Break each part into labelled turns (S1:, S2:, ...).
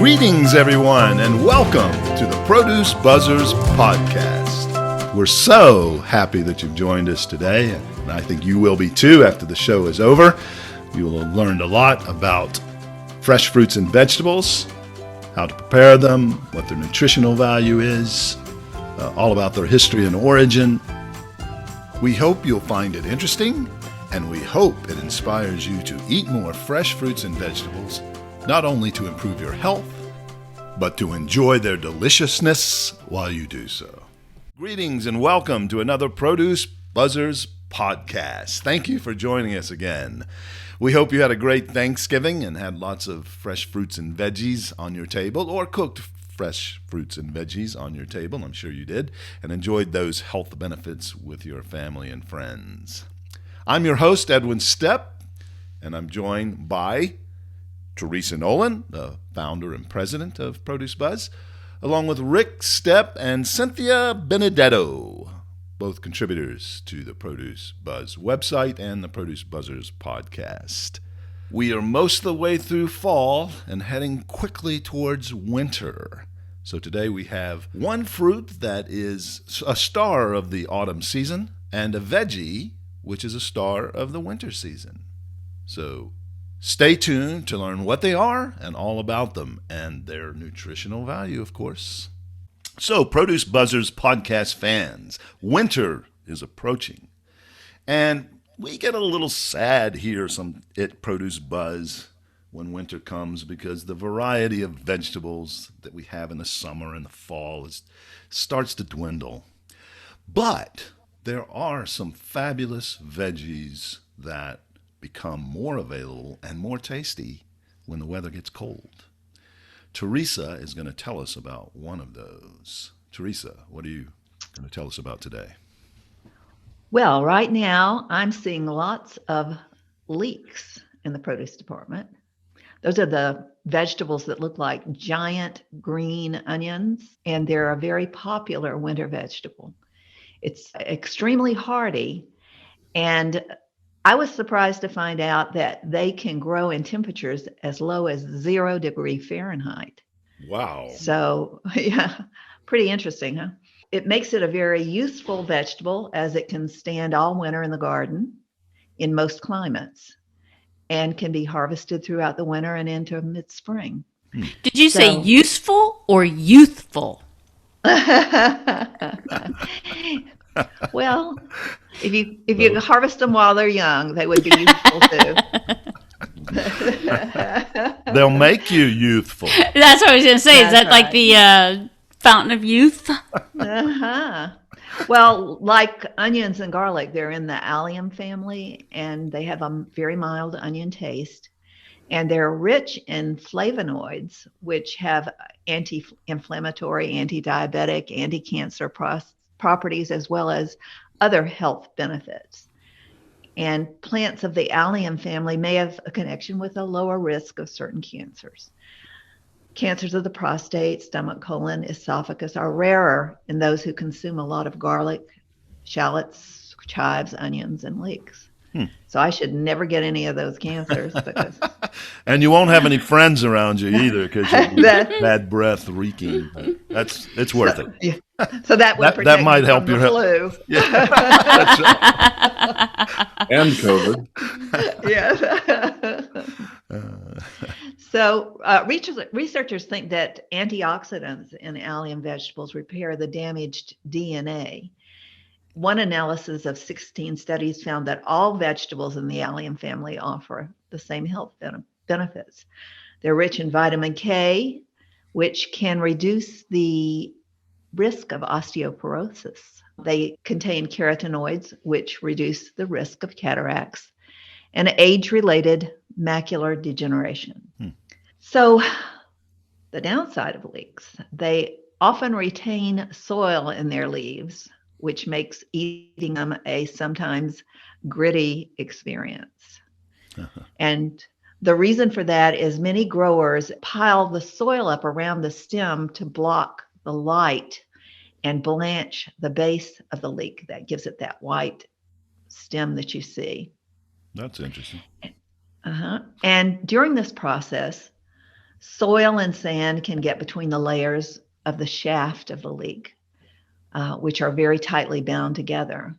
S1: Greetings, everyone, and welcome to the Produce Buzzers podcast. We're so happy that you've joined us today, and I think you will be too after the show is over. You will have learned a lot about fresh fruits and vegetables, how to prepare them, what their nutritional value is, all about their history and origin. We hope you'll find it interesting, and we hope it inspires you to eat more fresh fruits and vegetables, not only to improve your health, but to enjoy their deliciousness while you do so. Greetings and welcome to another Produce Buzzers podcast. Thank you for joining us again. We hope you had a great Thanksgiving and had lots of fresh fruits and veggies on your table, or cooked fresh fruits and veggies on your table. I'm sure you did, and enjoyed those health benefits with your family and friends. I'm your host, Rick Stepp, and I'm joined by Theresa Nolan, the founder and president of Produce Buzz, along with Rick Stepp and Cynthia Benedetto, both contributors to the Produce Buzz website and the Produce Buzzers podcast. We are most of the way through fall and heading quickly towards winter. So today we have one fruit that is a star of the autumn season and a veggie which is a star of the winter season. So stay tuned to learn what they are and all about them and their nutritional value, of course. So, Produce Buzzers podcast fans, winter is approaching. And we get a little sad here at Produce Buzz when winter comes, because the variety of vegetables that we have in the summer and the fall starts to dwindle. But there are some fabulous veggies that become more available and more tasty when the weather gets cold. Theresa is going to tell us about one of those. Theresa, what are you going to tell us about today?
S2: Well, right now I'm seeing lots of leeks in the produce department. Those are the vegetables that look like giant green onions, and they're a very popular winter vegetable. It's extremely hardy, and I was surprised to find out that they can grow in temperatures as low as 0 degree Fahrenheit.
S1: Wow.
S2: So, yeah, pretty interesting, huh? It makes it a very useful vegetable, as it can stand all winter in the garden in most climates and can be harvested throughout the winter and into mid-spring.
S3: Did you say useful or youthful?
S2: Well, if you harvest them while they're young, they would be useful too.
S1: They'll make you youthful.
S3: That's what I was going to say. Is that right? Like the fountain of youth?
S2: Uh-huh. Well, like onions and garlic, they're in the allium family, and they have a very mild onion taste. And they're rich in flavonoids, which have anti-inflammatory, anti-diabetic, anti-cancer properties, as well as other health benefits. And plants of the allium family may have a connection with a lower risk of certain cancers. Cancers of the prostate, stomach, colon, esophagus are rarer in those who consume a lot of garlic, shallots, chives, onions, and leeks. So I should never get any of those cancers. Because
S1: and you won't have any friends around you either, because you bad breath reeking. It's worth it.
S2: Yeah. So that would protect
S1: that might
S2: you
S1: help
S2: from
S1: your
S2: flu.
S1: Yeah, that's right.
S4: And COVID.
S2: Yeah. So researchers think that antioxidants in allium vegetables repair the damaged DNA. One analysis of 16 studies found that all vegetables in the allium family offer the same health benefits. They're rich in vitamin K, which can reduce the risk of osteoporosis. They contain carotenoids, which reduce the risk of cataracts and age-related macular degeneration. So the downside of leeks, they often retain soil in their leaves, which makes eating them a sometimes gritty experience. And the reason for that is many growers pile the soil up around the stem to block the light and blanch the base of the leek. That gives it that white stem that you see.
S1: That's interesting.
S2: And during this process, Soil and sand can get between the layers of the shaft of the leek, which are very tightly bound together.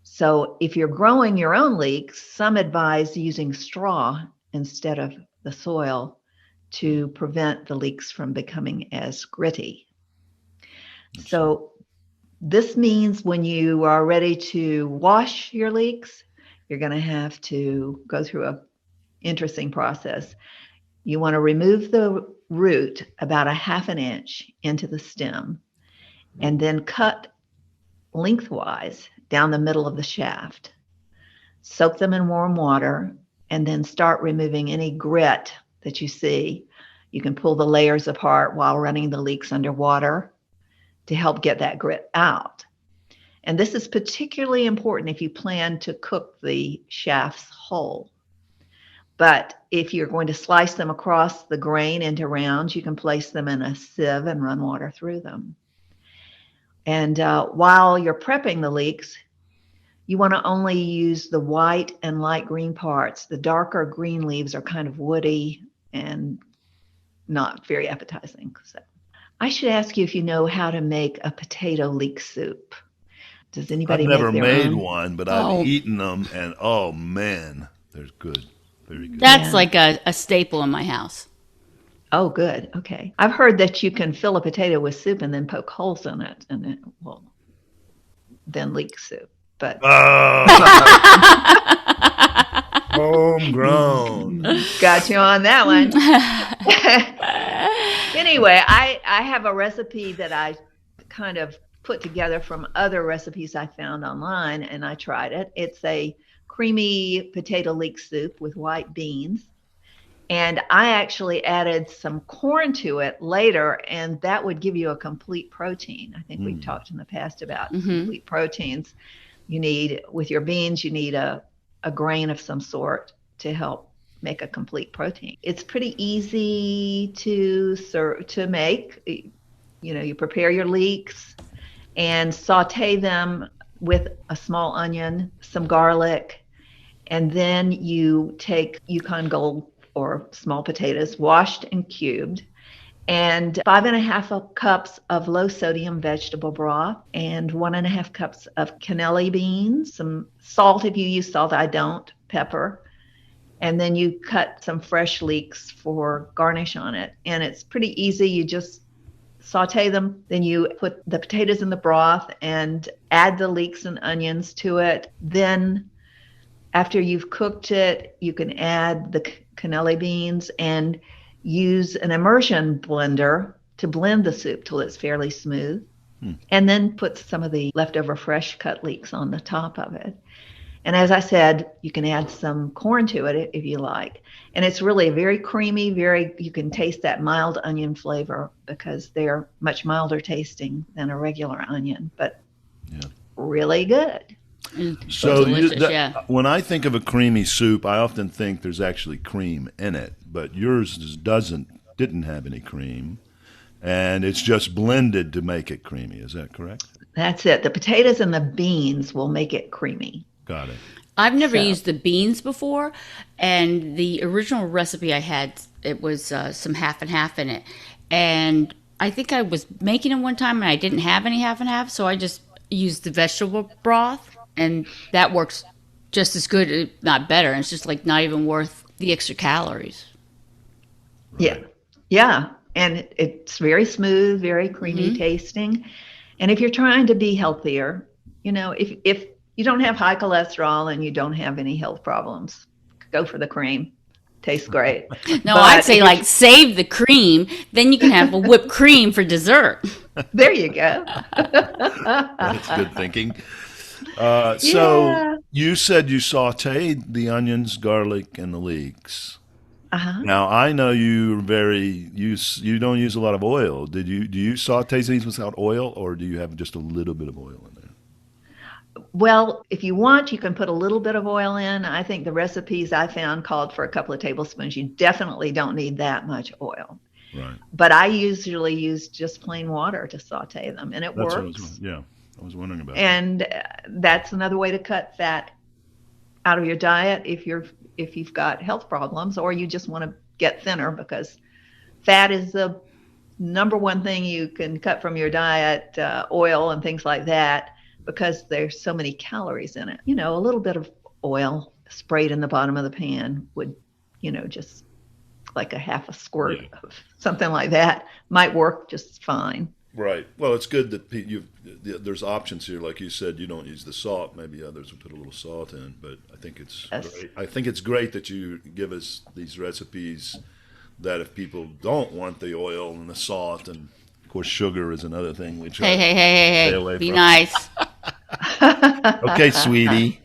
S2: So if you're growing your own leeks, some advise using straw instead of the soil to prevent the leeks from becoming as gritty. So this means when you are ready to wash your leeks, you're going to have to go through an interesting process. You want to remove the root about 1/2 inch into the stem and then cut lengthwise down the middle of the shaft. Soak them in warm water and then start removing any grit that you see. You can pull the layers apart while running the leeks under water to help get that grit out. And this is particularly important if you plan to cook the shafts whole. But if you're going to slice them across the grain into rounds, you can place them in a sieve and run water through them. And while you're prepping the leeks, you want to only use the white and light green parts. The darker green leaves are kind of woody and not very appetizing. So I should ask you if you know how to make a potato leek soup. Does anybody
S1: I've never
S2: make their
S1: made
S2: own?
S1: one, but I've eaten them, and oh man, they're good. Very good.
S3: That's like a staple in my house.
S2: Oh, good. Okay. I've heard that you can fill a potato with soup and then poke holes in it, and it will then leek soup. But
S1: Homegrown.
S2: got you on that one. Anyway, I have a recipe that I kind of put together from other recipes I found online, and I tried it. It's a creamy potato leek soup with white beans. And I actually added some corn to it later, and that would give you a complete protein. I think we've talked in the past about complete proteins. You need, with your beans, you need a grain of some sort to help make a complete protein. It's pretty easy to make. You know, you prepare your leeks and saute them with a small onion, some garlic, and then you take Yukon Gold or small potatoes, washed and cubed, and 5½ cups of low sodium vegetable broth, and 1½ cups of cannelli beans, some salt if you use salt, I don't, pepper, and then you cut some fresh leeks for garnish on it. And it's pretty easy. You just saute them, then you put the potatoes in the broth and add the leeks and onions to it. Then after you've cooked it, you can add the cannelli beans and use an immersion blender to blend the soup till it's fairly smooth. And then put some of the leftover fresh cut leeks on the top of it. And as I said, you can add some corn to it if you like. And it's really very creamy, you can taste that mild onion flavor because they're much milder tasting than a regular onion, but really good.
S1: So
S3: delicious,
S1: when I think of a creamy soup, I often think there's actually cream in it, but yours didn't have any cream, and it's just blended to make it creamy. Is that correct?
S2: That's it. The potatoes and the beans will make it creamy.
S1: Got it.
S3: I've never used the beans before, and the original recipe I had, it was some half and half in it, and I think I was making it one time and I didn't have any half and half, so I just used the vegetable broth. And that works just as good, if not better. And it's just like not even worth the extra calories.
S2: Right. Yeah. And it's very smooth, very creamy tasting. And if you're trying to be healthier, you know, if you don't have high cholesterol and you don't have any health problems, go for the cream. Tastes great.
S3: No, I'd say like save the cream, then you can have a whipped cream for dessert.
S2: There you go.
S1: That's good thinking. So you said you sauteed the onions, garlic, and the leeks. Now I know you don't use a lot of oil. Do you saute these without oil, or do you have just a little bit of oil in there?
S2: Well, if you want, you can put a little bit of oil in. I think the recipes I found called for a couple of tablespoons. You definitely don't need that much oil.
S1: Right.
S2: But I usually use just plain water to saute them, and it works.
S1: I was wondering about
S2: and that's another way to cut fat out of your diet if you've got health problems, or you just want to get thinner because fat is the number one thing you can cut from your diet, oil and things like that, because there's so many calories in it. You know, a little bit of oil sprayed in the bottom of the pan would, you know, just like a half a squirt of something like that might work just fine.
S1: Right. Well, it's good that there's options here. Like you said, you don't use the salt. Maybe others would put a little salt in, but I think it's great. I think it's great that you give us these recipes that if people don't want the oil and the salt, and of course sugar is another thing we try to stay away
S3: be
S1: from.
S3: Nice.
S1: Okay, sweetie.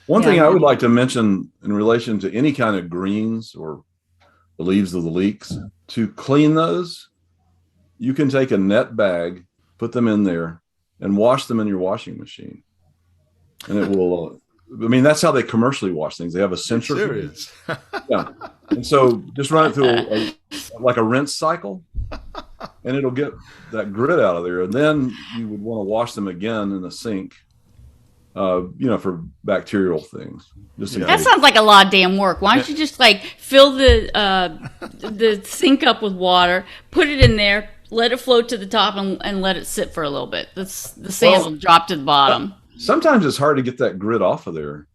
S4: One thing I would like to mention in relation to any kind of greens or the leaves of the leeks, to clean those, you can take a net bag, put them in there, and wash them in your washing machine. And it will, I mean, that's how they commercially wash things. They have a centrifuge. Yeah. And so just run it through like a rinse cycle, and it'll get that grit out of there. And then you would want to wash them again in the sink, you know, for bacterial things.
S3: That sounds like a lot of damn work. Why don't you just like fill the sink up with water, put it in there, let it float to the top, and let it sit for a little bit. The sand will drop to the bottom.
S4: Sometimes it's hard to get that grit off of there.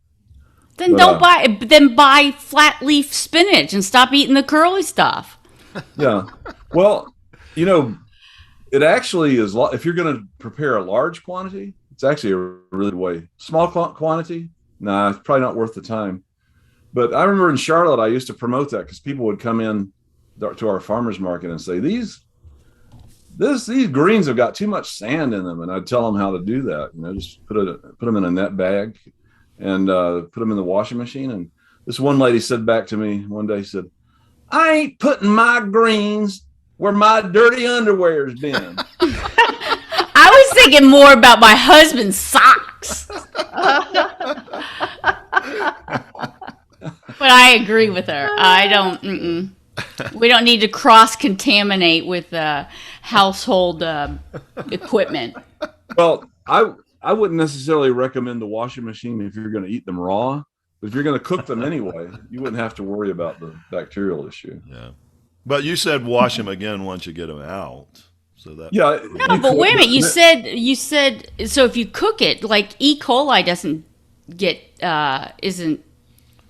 S3: Then buy flat leaf spinach and stop eating the curly stuff.
S4: Yeah. Well, you know, it actually is, if you're going to prepare a large quantity, it's actually a really good way. Small quantity, nah, it's probably not worth the time. But I remember in Charlotte, I used to promote that because people would come in to our farmers market and say, these greens have got too much sand in them. And I'd tell them how to do that. You know, just put them in a net bag and put them in the washing machine. And this one lady said back to me one day, said, I ain't putting my greens where my dirty underwear's been.
S3: I was thinking more about my husband's socks. But I agree with her. I don't. We don't need to cross-contaminate with household equipment.
S4: Well, I wouldn't necessarily recommend the washing machine if you're going to eat them raw. But if you're going to cook them anyway, you wouldn't have to worry about the bacterial issue.
S1: Yeah. But you said wash them again once you get them out. So that
S3: No, but wait a minute. You said so if you cook it, like E. coli doesn't get isn't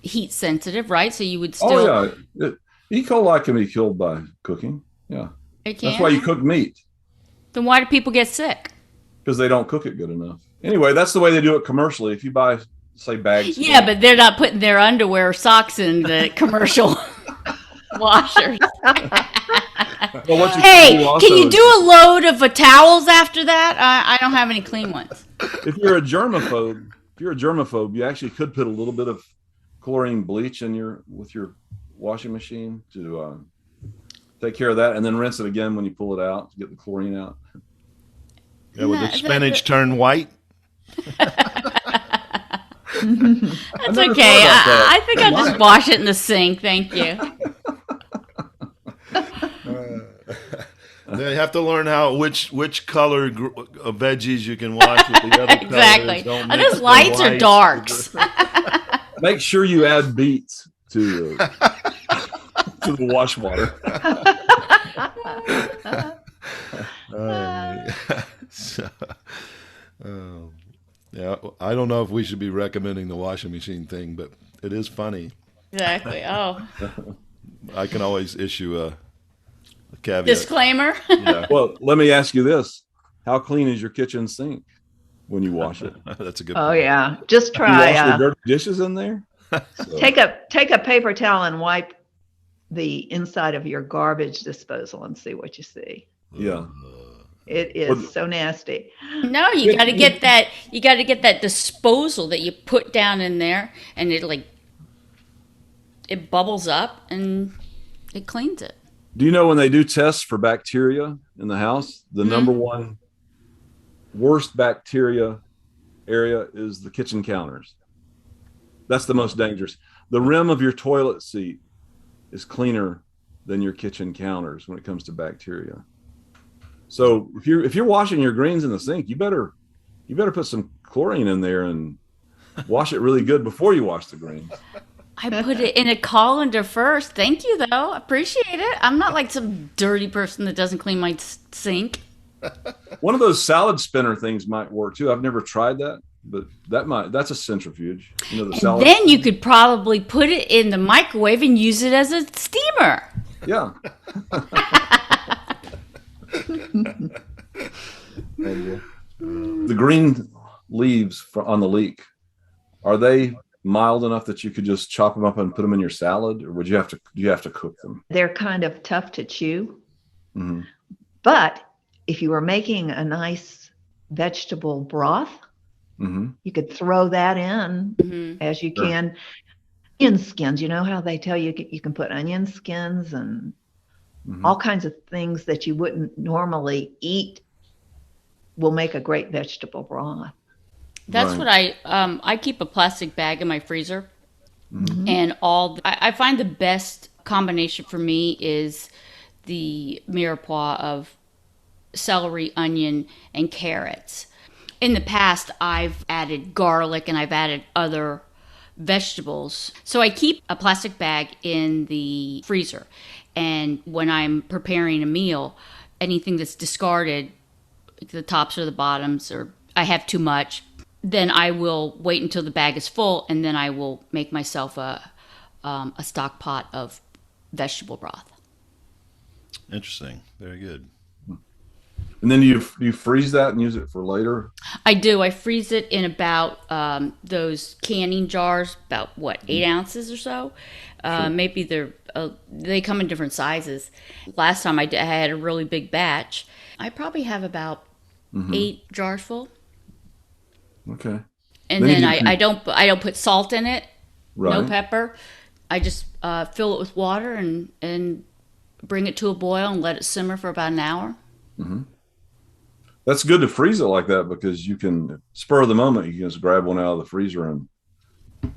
S3: heat sensitive, right? So you would still.
S4: Oh yeah, E. coli can be killed by cooking. Yeah,
S3: it can.
S4: That's why you cook meat.
S3: Then why do people get sick?
S4: Because they don't cook it good enough. Anyway, that's the way they do it commercially. If you buy, say, bags.
S3: Yeah, but they're not putting their underwear or socks in the commercial washers.
S4: Well,
S3: hey, can you do a load of towels after that? I don't have any clean ones.
S4: If you're a germaphobe, you actually could put a little bit of chlorine bleach in with your washing machine to take care of that, and then rinse it again when you pull it out to get the chlorine out.
S1: Yeah, would the spinach turn white?
S3: That's okay. I think I'll just wash it in the sink. Thank you.
S1: You have to learn which color of veggies you can wash with the other
S3: exactly.
S1: colors.
S3: Are those lights or darks?
S4: Make sure you add beets to the wash water.
S1: Yeah, I don't know if we should be recommending the washing machine thing, but it is funny.
S3: Exactly. Oh.
S1: I can always issue a caveat.
S3: Disclaimer.
S4: Yeah. Well, let me ask you this: how clean is your kitchen sink when you wash it?
S1: That's a good.
S2: Oh
S1: point.
S2: yeah, just try.
S4: You wash the dirty dishes in there. So.
S2: Take a paper towel and wipe the inside of your garbage disposal and see what you see.
S4: Yeah.
S2: It is so nasty.
S3: No, you got to get that. You got to get that disposal that you put down in there, and it bubbles up and it cleans it.
S4: Do you know when they do tests for bacteria in the house, the number one worst bacteria area is the kitchen counters? That's the most dangerous. The rim of your toilet seat is cleaner than your kitchen counters when it comes to bacteria. So if you're washing your greens in the sink, you better put some chlorine in there and wash it really good before you wash the greens.
S3: I put it in a colander first. Thank you, though. Appreciate it. I'm not like some dirty person that doesn't clean my sink.
S4: One of those salad spinner things might work too. I've never tried that, but that's a centrifuge. You know, the
S3: And
S4: salad
S3: then
S4: spinner?
S3: you could probably put it in the microwave and use it as a steamer.
S4: Yeah. The green leaves on the leek, are they mild enough that you could just chop them up and put them in your salad, or do you have to cook them?
S2: They're kind of tough to chew.
S4: Mm-hmm.
S2: But if you were making a nice vegetable broth,
S4: Mm-hmm.
S2: you could throw that in as you can. Onion skins, you know how they tell you you can put onion skins and all kinds of things that you wouldn't normally eat will make a great vegetable broth.
S3: That's what I keep a plastic bag in my freezer, and I find the best combination for me is the mirepoix of celery, onion, and carrots. In the past, I've added garlic and I've added other vegetables. So I keep a plastic bag in the freezer. And when I'm preparing a meal, anything that's discarded, the tops or the bottoms, or I have too much, then I will wait until the bag is full, and then I will make myself a stock pot of vegetable broth.
S1: Interesting. Very good.
S4: And then you freeze that and use it for later?
S3: I do. I freeze it in about those canning jars, about 8 ounces or so. Maybe they come in different sizes. Last time I had a really big batch. I probably have about 8 jars full.
S4: Okay.
S3: And then I don't put salt in it.
S4: Right.
S3: No pepper. I just fill it with water and bring it to a boil and let it simmer for about an hour.
S4: Mm-hmm. That's good to freeze it like that, because you can, spur of the moment, you can just grab one out of the freezer and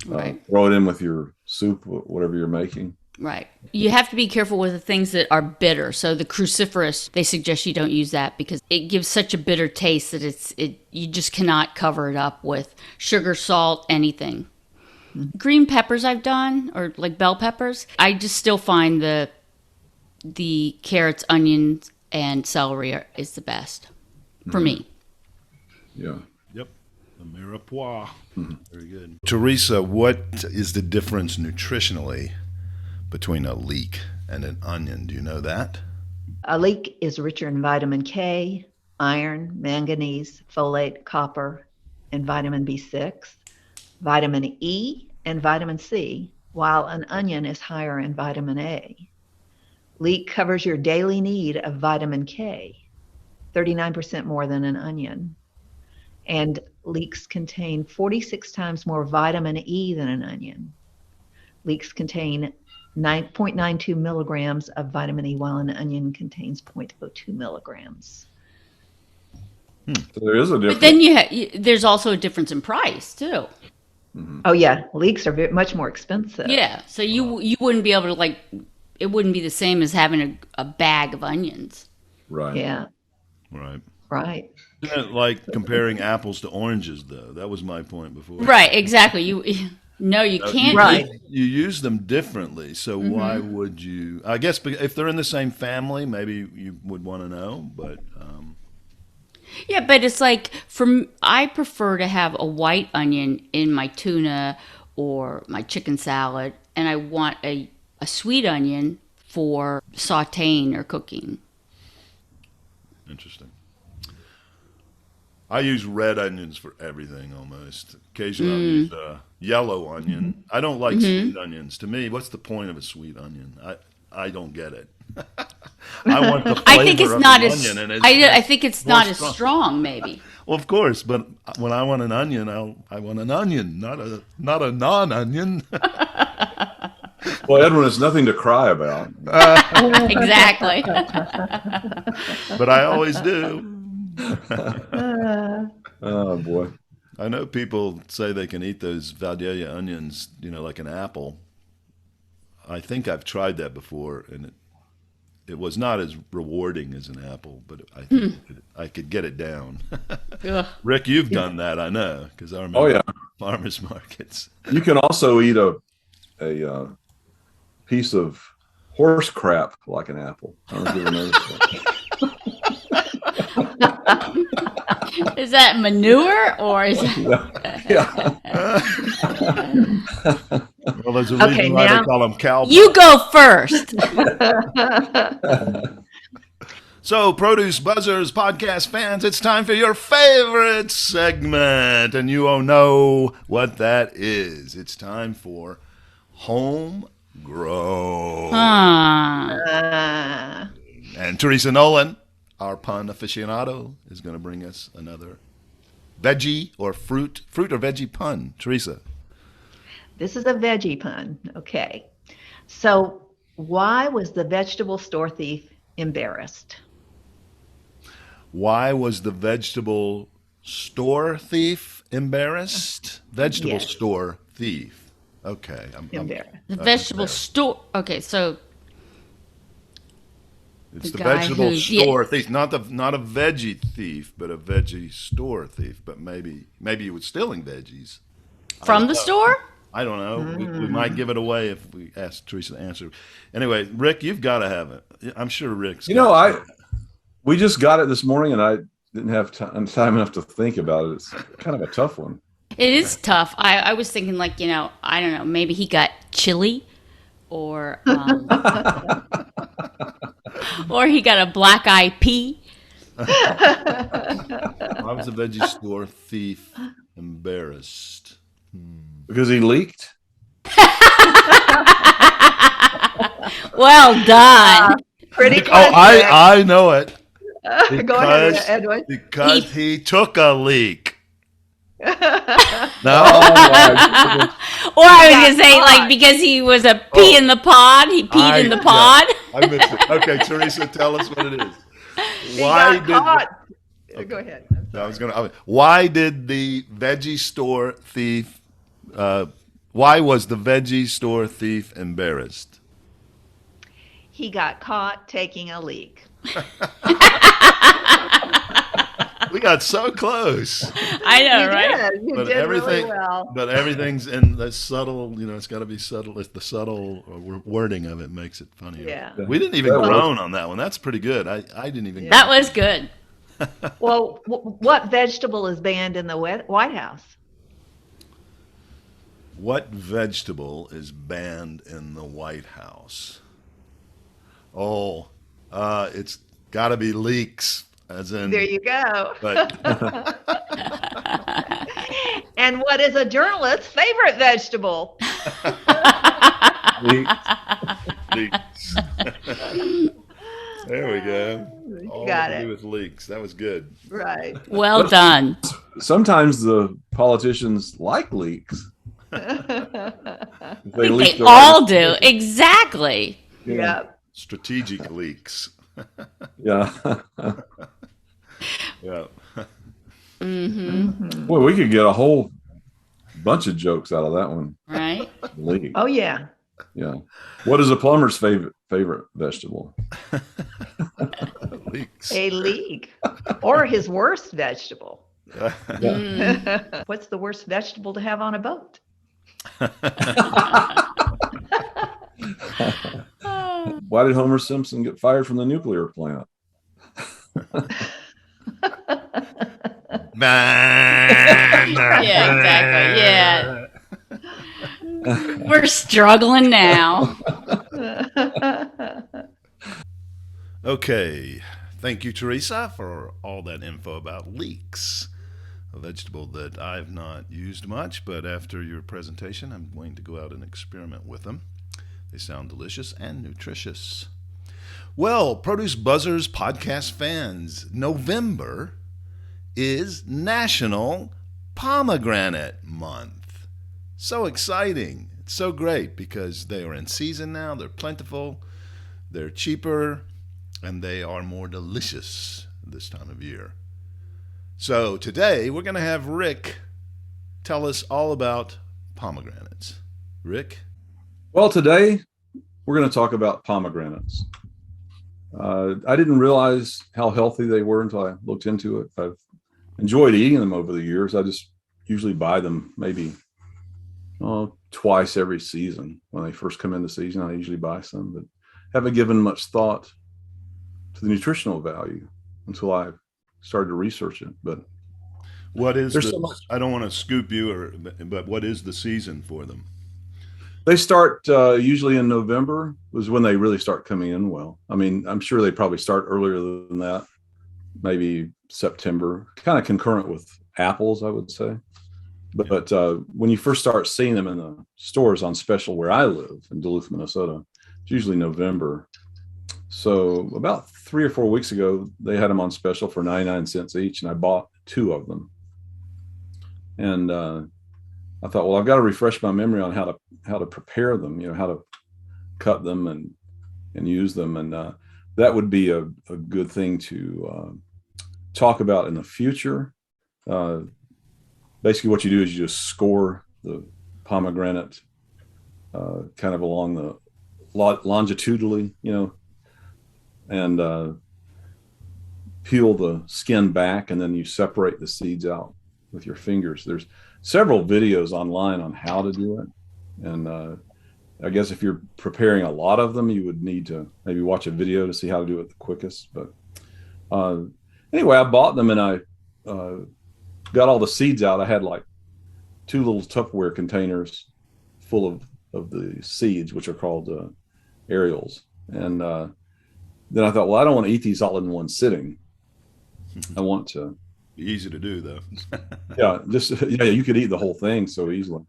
S4: throw it in with your soup, whatever you're making.
S3: Right. You have to be careful with the things that are bitter. So the cruciferous, they suggest you don't use that because it gives such a bitter taste that you just cannot cover it up with sugar, salt, anything. Green peppers I've done, or like bell peppers, I just still find the carrots, onions, and celery is the best for me.
S4: Yeah.
S1: Yep. The mirepoix. Very good. Theresa, what is the difference nutritionally between a leek and an onion? Do you know that?
S2: A leek is richer in vitamin K, iron, manganese, folate, copper, and vitamin B6, vitamin E, and vitamin C, while an onion is higher in vitamin A. Leek covers your daily need of vitamin K, 39% more than an onion. And leeks contain 46 times more vitamin E than an onion. Leeks contain 9.92 milligrams of vitamin E, while an onion contains 0.02 milligrams.
S4: So there is a difference.
S3: But then there's also a difference in price too.
S2: Oh yeah, leeks are much more expensive.
S3: Yeah, so you wouldn't be able to it wouldn't be the same as having a bag of onions.
S4: Right.
S2: Yeah.
S1: Right.
S2: Right.
S1: Isn't it like comparing apples to oranges, though? That was my point before.
S3: Right, exactly. You can't.
S2: Right.
S1: You use them differently, so why would you? I guess if they're in the same family, maybe you would want to know, but.
S3: Yeah, but it's like I prefer to have a white onion in my tuna or my chicken salad, and I want a sweet onion for sautéing or cooking.
S1: Interesting. I use red onions for everything almost. Occasionally I'll use yellow onion. I don't like sweet onions. To me, what's the point of a sweet onion? I don't get it. I want the flavor
S3: I think it's
S1: of
S3: not
S1: an
S3: as.
S1: onion, and
S3: I think it's
S1: more
S3: not as strong, maybe.
S1: Well, of course, but when I want an onion, I want an onion, not a non-onion.
S4: Well, Edwin, it's nothing to cry about.
S3: Exactly.
S1: But I always do.
S4: Oh boy.
S1: I know people say they can eat those Valdelia onions, like an apple. I think I've tried that before, and it was not as rewarding as an apple, but I think I could get it down. Rick, you've done that, I know, because I remember farmers markets.
S4: You can also eat a piece of horse crap like an apple. I don't know if you ever noticed that.
S3: Is that manure or is that?
S4: Yeah.
S1: Well, there's a reason why they call them cowboys.
S3: You go first.
S1: So, Produce Buzzers podcast fans, it's time for your favorite segment, and you all know what that is. It's time for Homegrown. And Theresa Nolan, our pun aficionado, is going to bring us another veggie or fruit or veggie pun. Theresa.
S2: This is a veggie pun. Okay. So, why was the vegetable store thief embarrassed?
S1: Why was the vegetable store thief embarrassed? Vegetable store thief. Okay. I'm
S2: Embarrassed.
S3: The vegetable store. Okay, so
S1: it's the vegetable store thief, not a veggie thief, but a veggie store thief. But maybe he was stealing veggies
S3: from the store.
S1: I don't know. We might give it away if we ask Theresa to answer. Anyway, Rick, you've got to have it. I'm sure Rick's.
S4: We just got it this morning, and I didn't have time enough to think about it. It's kind of a tough one.
S3: It is tough. I was thinking, like, I don't know, maybe he got chili, or or he got a black eye pea.
S1: Why was the veggie store thief embarrassed?
S4: Because he leaked.
S3: Well done.
S2: Pretty close.
S1: I know it.
S2: Go ahead, Edwin.
S1: Because he took a leak. No.
S3: Or I was going to say, like, because he was a pea in the pod, he peed in the pod.
S1: I missed it. Okay, Theresa, tell us what it is.
S2: Go ahead.
S1: Why did the veggie store thief? Why was the veggie store thief embarrassed?
S2: He got caught taking a leak.
S1: We got so close.
S3: I know, right?
S2: You did really well.
S1: But everything's in the subtle, it's got to be subtle. It's the subtle wording of it makes it funnier.
S2: Yeah.
S1: We didn't even groan on that one. That's pretty good. I didn't even.
S3: That was good.
S2: Well, what vegetable is banned in the White House?
S1: What vegetable is banned in the White House? Oh, it's got to be leeks. As in,
S2: there you go.
S1: But
S2: and what is a journalist's favorite vegetable?
S1: Leeks. There we go. All
S2: got
S1: to
S2: it.
S1: do with leeks. That was good.
S2: Right.
S3: Well done.
S4: Sometimes the politicians like leaks.
S3: They all do. Exactly.
S2: Yeah.
S1: Strategic leaks.
S4: Yeah.
S1: Yeah.
S3: Mm-hmm.
S4: Well, we could get a whole bunch of jokes out of that one.
S3: Right?
S4: Leek.
S2: Oh yeah.
S4: Yeah. What is a plumber's favorite vegetable?
S1: Leeks.
S2: A leek. Or his worst vegetable.
S4: Yeah.
S2: What's the worst vegetable to have on a boat?
S4: Why did Homer Simpson get fired from the nuclear plant?
S3: Yeah, exactly. Yeah. We're struggling now.
S1: Okay. Thank you, Theresa, for all that info about leeks, a vegetable that I've not used much, but after your presentation, I'm going to go out and experiment with them. They sound delicious and nutritious. Well, Produce Buzzers podcast fans, November is National Pomegranate Month. So exciting. It's so great because they are in season now. They're plentiful. They're cheaper. And they are more delicious this time of year. So today we're going to have Rick tell us all about pomegranates. Rick?
S4: Well, today we're going to talk about pomegranates. I didn't realize how healthy they were until I looked into it. I've enjoyed eating them over the years. I just usually buy them maybe twice every season. When they first come into season, I usually buy some, but haven't given much thought to the nutritional value until I started to research it. But
S1: What is
S4: there's
S1: the?
S4: so much.
S1: I don't want to scoop you, but what is the season for them?
S4: They start usually in November was when they really start coming in well. I mean, I'm sure they probably start earlier than that, maybe September, kind of concurrent with apples, I would say. But when you first start seeing them in the stores on special where I live in Duluth, Minnesota, it's usually November. So about 3 or 4 weeks ago, they had them on special for 99 cents each, and I bought 2 of them. And I thought, well, I've got to refresh my memory on how to prepare them, how to cut them and use them. And that would be a good thing to talk about in the future. Basically, what you do is you just score the pomegranate kind of along the longitudinally, and peel the skin back, and then you separate the seeds out with your fingers. There's several videos online on how to do it. And I guess if you're preparing a lot of them, you would need to maybe watch a video to see how to do it the quickest. But anyway, I bought them, and I got all the seeds out. I had like 2 little Tupperware containers full of the seeds, which are called aerials. And then I thought, well, I don't want to eat these all in one sitting. I want to.
S1: Easy to do, though.
S4: You could eat the whole thing so easily.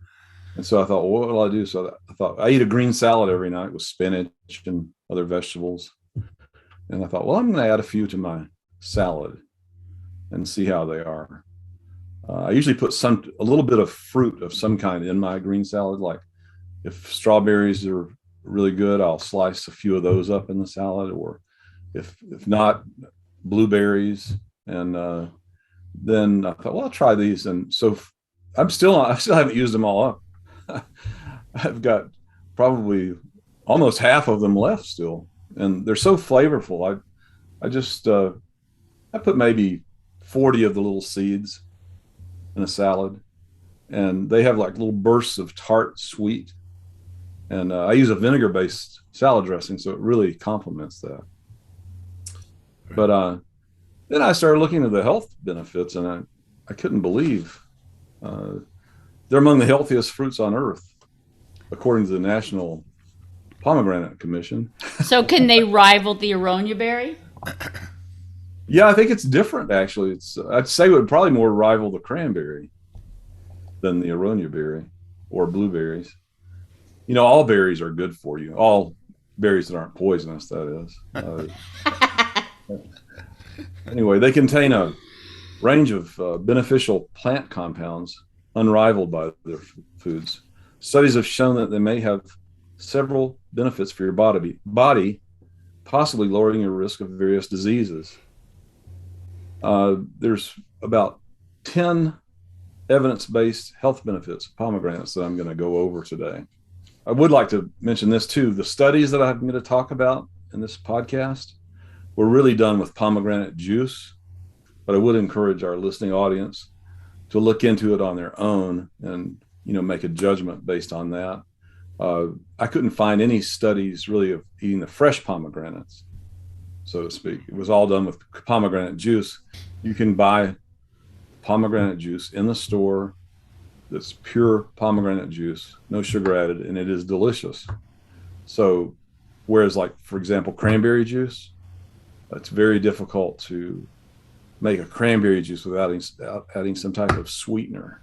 S4: And so I thought, well, what will I do? So I thought, I eat a green salad every night with spinach and other vegetables. And I thought, well, I'm going to add a few to my salad and see how they are. I usually put a little bit of fruit of some kind in my green salad. Like if strawberries are really good, I'll slice a few of those up in the salad, or if not, blueberries. And then I thought, well, I'll try these. And so I still haven't used them all up. I've got probably almost half of them left still, and they're so flavorful. I just I put maybe 40 of the little seeds in a salad, and they have like little bursts of tart sweet. And I use a vinegar-based salad dressing, so it really complements that. But then I started looking at the health benefits, and I couldn't believe they're among the healthiest fruits on earth, according to the National Pomegranate Commission.
S3: So can they rival the aronia berry?
S4: Yeah, I think it's different, actually. I'd say it would probably more rival the cranberry than the aronia berry or blueberries. All berries are good for you. All berries that aren't poisonous, that is. Anyway, they contain a range of beneficial plant compounds unrivaled by their foods. Studies have shown that they may have several benefits for your body, possibly lowering your risk of various diseases. There's about 10 evidence-based health benefits of pomegranates that I'm going to go over today. I would like to mention this too. The studies that I'm going to talk about in this podcast were really done with pomegranate juice, but I would encourage our listening audience to look into it on their own and, make a judgment based on that. I couldn't find any studies really of eating the fresh pomegranates, so to speak. It was all done with pomegranate juice. You can buy pomegranate juice in the store that's pure pomegranate juice, no sugar added, and it is delicious. So whereas, like, for example, cranberry juice, it's very difficult to make a cranberry juice without adding some type of sweetener.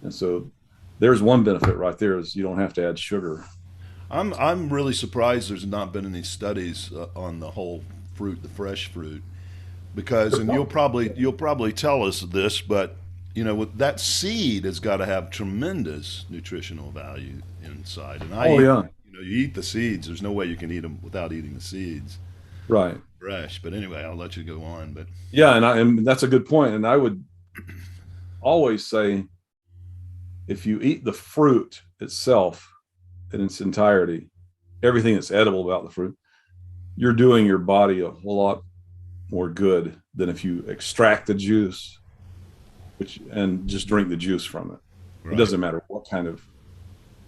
S4: And so there's one benefit right there, is you don't have to add sugar.
S1: I'm really surprised there's not been any studies on the whole fruit, the fresh fruit, because, and you'll probably tell us this, but with that seed has got to have tremendous nutritional value inside. And you eat the seeds. There's no way you can eat them without eating the seeds.
S4: Right.
S1: Fresh. But anyway, I'll let you go on. But
S4: yeah, and that's a good point. And I would always say, if you eat the fruit itself in its entirety, everything that's edible about the fruit, you're doing your body a whole lot more good than if you extract the juice and just drink the juice from it. Right. It doesn't matter what kind of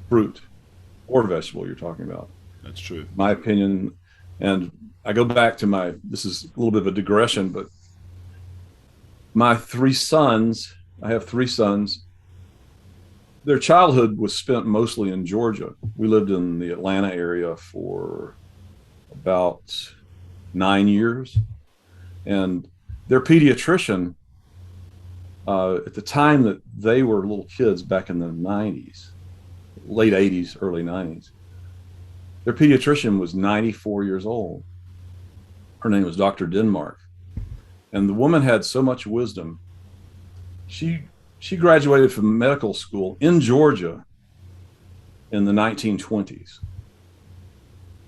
S4: fruit or vegetable you're talking about.
S1: That's true.
S4: My opinion, and I go back to this is a little bit of a digression, but my three sons, I have three sons, their childhood was spent mostly in Georgia. We lived in the Atlanta area for about 9 years. And their pediatrician, at the time that they were little kids back in the 90s, late 80s, early 90s, their pediatrician was 94 years old. Her name was Dr. Denmark. And the woman had so much wisdom. She graduated from medical school in Georgia in the 1920s.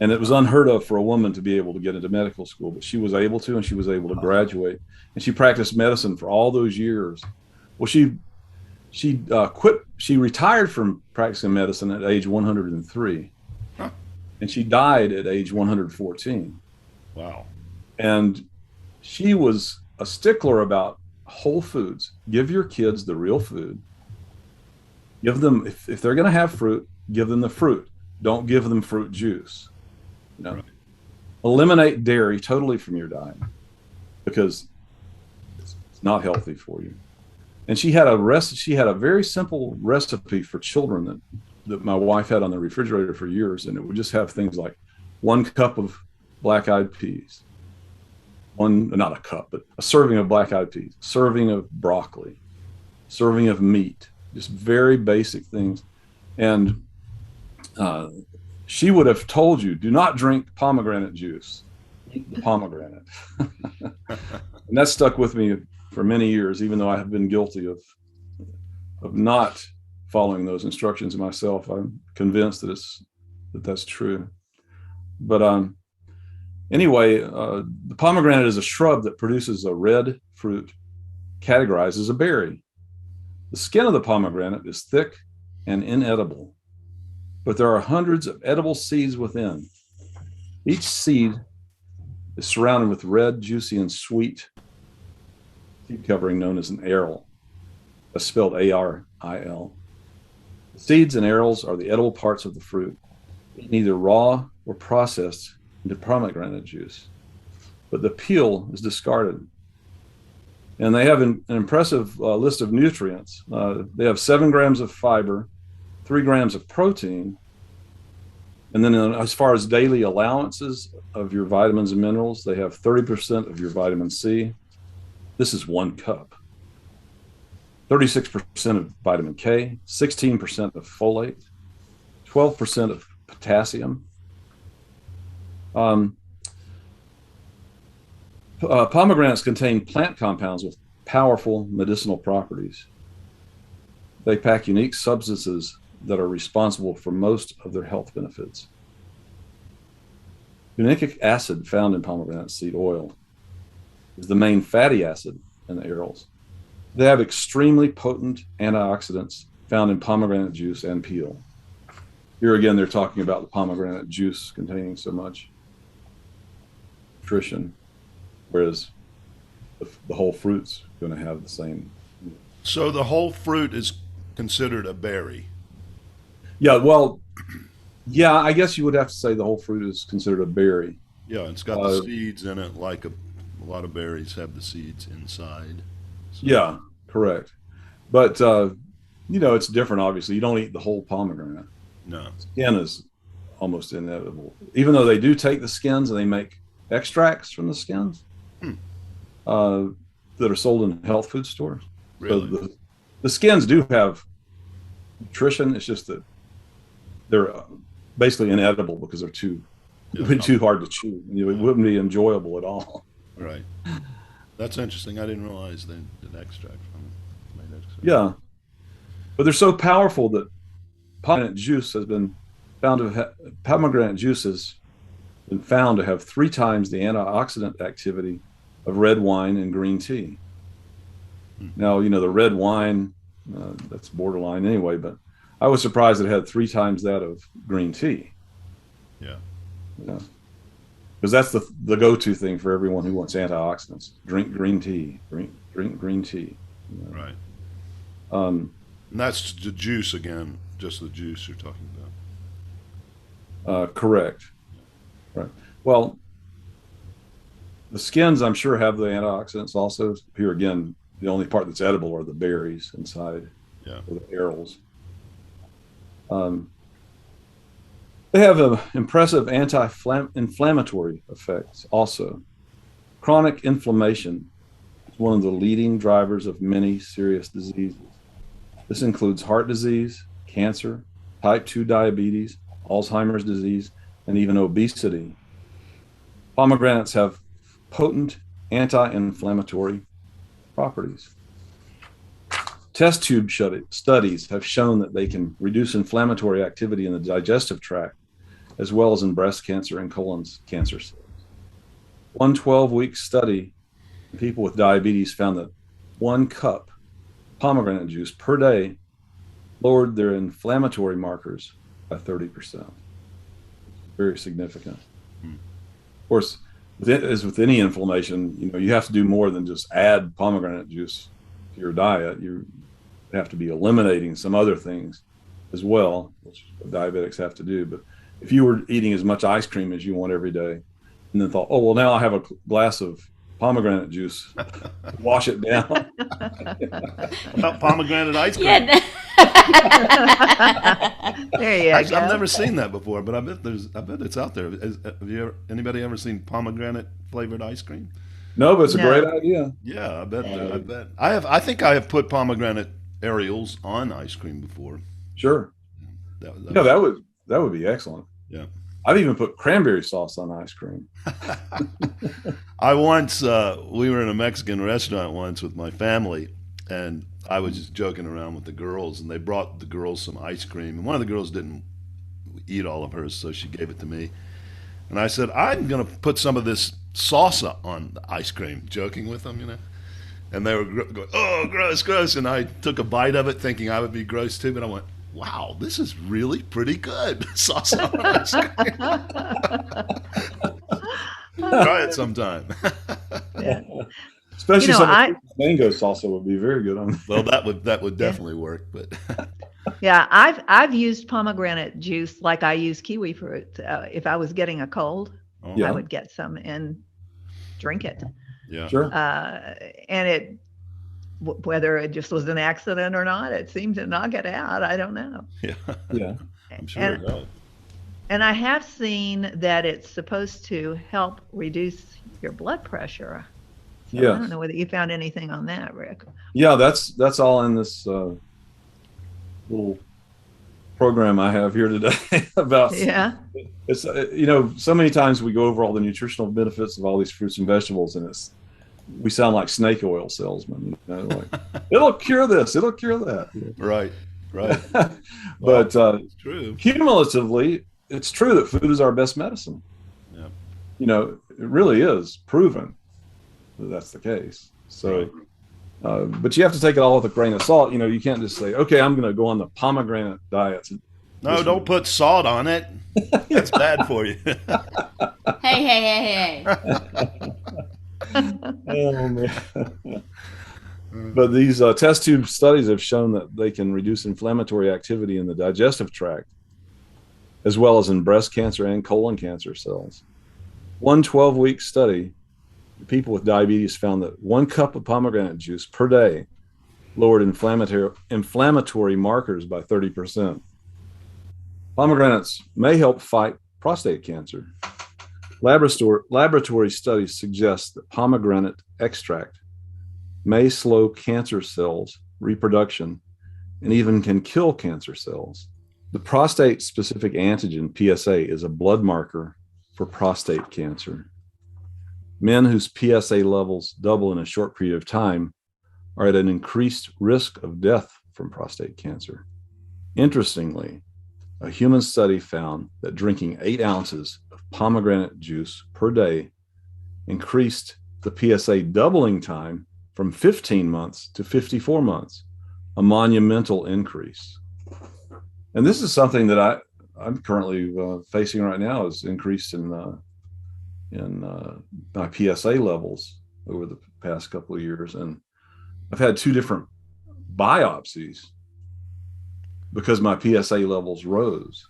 S4: And it was unheard of for a woman to be able to get into medical school, but she was able to, and she was able to graduate. And she practiced medicine for all those years. Well, she retired from practicing medicine at age 103. Huh. And she died at age 114.
S1: Wow.
S4: And she was a stickler about whole foods. Give your kids the real food. Give them, if they're going to have fruit, give them the fruit. Don't give them fruit juice. Right. Eliminate dairy totally from your diet because it's not healthy for you. And she had a very simple recipe for children that my wife had on the refrigerator for years, and it would just have things like 1 cup of black-eyed peas, not a cup, but a serving of black-eyed peas, serving of broccoli, serving of meat, just very basic things. And she would have told you, do not drink pomegranate juice, eat the pomegranate. And that stuck with me for many years, even though I have been guilty of not following those instructions myself. I'm convinced that that's true. But anyway, the pomegranate is a shrub that produces a red fruit categorized as a berry. The skin of the pomegranate is thick and inedible, but there are hundreds of edible seeds within. Each seed is surrounded with red, juicy, and sweet seed covering known as an aril. That's spelled A-R-I-L. The seeds and arils are the edible parts of the fruit, either raw or processed into pomegranate juice. But the peel is discarded. And they have an impressive list of nutrients. They have 7 grams of fiber, 3 grams of protein. And then as far as daily allowances of your vitamins and minerals, they have 30% of your vitamin C. This is 1 cup. 36% of vitamin K, 16% of folate, 12% of potassium. Pomegranates contain plant compounds with powerful medicinal properties. They pack unique substances that are responsible for most of their health benefits. Unique acid found in pomegranate seed oil is the main fatty acid in the arils. They have extremely potent antioxidants found in pomegranate juice and peel. Here again, they're talking about the pomegranate juice containing so much nutrition, whereas the whole fruit's going to have the same.
S1: So the whole fruit is considered a berry?
S4: Yeah, well, yeah, I guess you would have to say the whole fruit is considered a berry.
S1: Yeah, it's got the seeds in it, like a lot of berries have the seeds inside. So.
S4: Yeah, correct. But, it's different, obviously. You don't eat the whole pomegranate.
S1: No.
S4: Skin is almost inedible. Even though they do take the skins and they make extracts from the skins that are sold in health food stores.
S1: Really?
S4: So the skins do have nutrition. It's just that they're basically inedible because they're too hard to chew. It wouldn't be enjoyable at all.
S1: Right. That's interesting. I didn't realize they did extract from it. Made extract.
S4: Yeah. But they're so powerful that pomegranate juice has been found to have, pomegranate juice has been found to have 3 times the antioxidant activity of red wine and green tea. Now, the red wine, that's borderline anyway, but I was surprised it had 3 times that of green tea.
S1: Yeah.
S4: Yeah. Because that's the go-to thing for everyone who wants antioxidants. Drink green tea. Drink green tea.
S1: Right. And that's the juice again. just the juice you're talking
S4: Correct. Right. Well, the skins, I'm sure, have the antioxidants also. Here again, the only part that's edible are the berries inside,
S1: Yeah.
S4: or the arils. They have impressive anti-inflammatory effects also. Chronic inflammation is one of the leading drivers of many serious diseases. This includes heart disease, cancer, type 2 diabetes, Alzheimer's disease, and even obesity. Pomegranates have potent anti-inflammatory properties. Test tube studies have shown that they can reduce inflammatory activity in the digestive tract, as well as in breast cancer and colon cancer cells. One 12-week study in people with diabetes found that 1 cup pomegranate juice per day lowered their inflammatory markers by 30%. Very significant. Of course, as with any inflammation, you have to do more than just add pomegranate juice to your diet. You have to be eliminating some other things as well, which diabetics have to do. But if you were eating as much ice cream as you want every day, and then thought, oh, well, now I have a glass of pomegranate juice, wash it down.
S1: about. Pomegranate ice cream.
S3: Yeah.
S2: There you
S1: Actually,
S2: go.
S1: I've never seen that before, but I bet it's out there. Anybody ever seen pomegranate flavored ice cream?
S4: No, but it's a
S2: No.
S4: great idea.
S1: Yeah, I bet. I think I have put pomegranate areolas on ice cream before.
S4: Sure. That would be excellent.
S1: Yeah.
S4: I've even put cranberry sauce on ice cream.
S1: I once we were in a Mexican restaurant once with my family, and I was just joking around with the girls, and they brought the girls some ice cream, and one of the girls didn't eat all of hers, so she gave it to me. And I said, I'm going to put some of this salsa on the ice cream, joking with them, And they were going, oh, gross, gross. And I took a bite of it thinking I would be gross too, but I went, wow, this is really pretty good. Salsa on ice cream. Try it sometime.
S2: Yeah.
S4: Especially some mango salsa would be very good on.
S1: Well, that would definitely work, but
S2: Yeah, I've used pomegranate juice like I use kiwi fruit. If I was getting a cold,
S4: Yeah.
S2: I would get some and drink it.
S1: yeah.
S4: Sure.
S2: And whether it just was an accident or not, it seemed to knock it out. I don't know.
S1: Yeah.
S4: Yeah.
S1: I'm sure
S2: And-
S1: it does.
S2: And I have seen that it's supposed to help reduce your blood pressure. So I
S4: Yes.
S2: don't know whether you found anything on that, Rick.
S4: Yeah, that's all in this little program I have here today about.
S2: Yeah.
S4: It's so many times we go over all the nutritional benefits of all these fruits and vegetables, and we sound like snake oil salesmen. Like it'll cure this, it'll cure that.
S1: Right.
S4: But
S1: It's true.
S4: cumulatively, it's true that food is our best medicine.
S1: Yeah.
S4: It really is proven that that's the case. So, but you have to take it all with a grain of salt. You can't just say, okay, I'm going to go on the pomegranate diet.
S1: No, don't put salt on it. That's bad for you.
S3: Hey.
S4: Oh, man. But these test tube studies have shown that they can reduce inflammatory activity in the digestive tract, as well as in breast cancer and colon cancer cells. One 12-week study, people with diabetes found that 1 cup of pomegranate juice per day lowered inflammatory markers by 30%. Pomegranates may help fight prostate cancer. Laboratory studies suggest that pomegranate extract may slow cancer cells reproduction and even can kill cancer cells. The prostate-specific antigen, PSA, is a blood marker for prostate cancer. Men whose PSA levels double in a short period of time are at an increased risk of death from prostate cancer. Interestingly, a human study found that drinking 8 ounces of pomegranate juice per day increased the PSA doubling time from 15 months to 54 months, a monumental increase. And this is something that I'm currently facing right now, is increase in my PSA levels over the past couple of years. And I've had 2 different biopsies. because my PSA levels rose.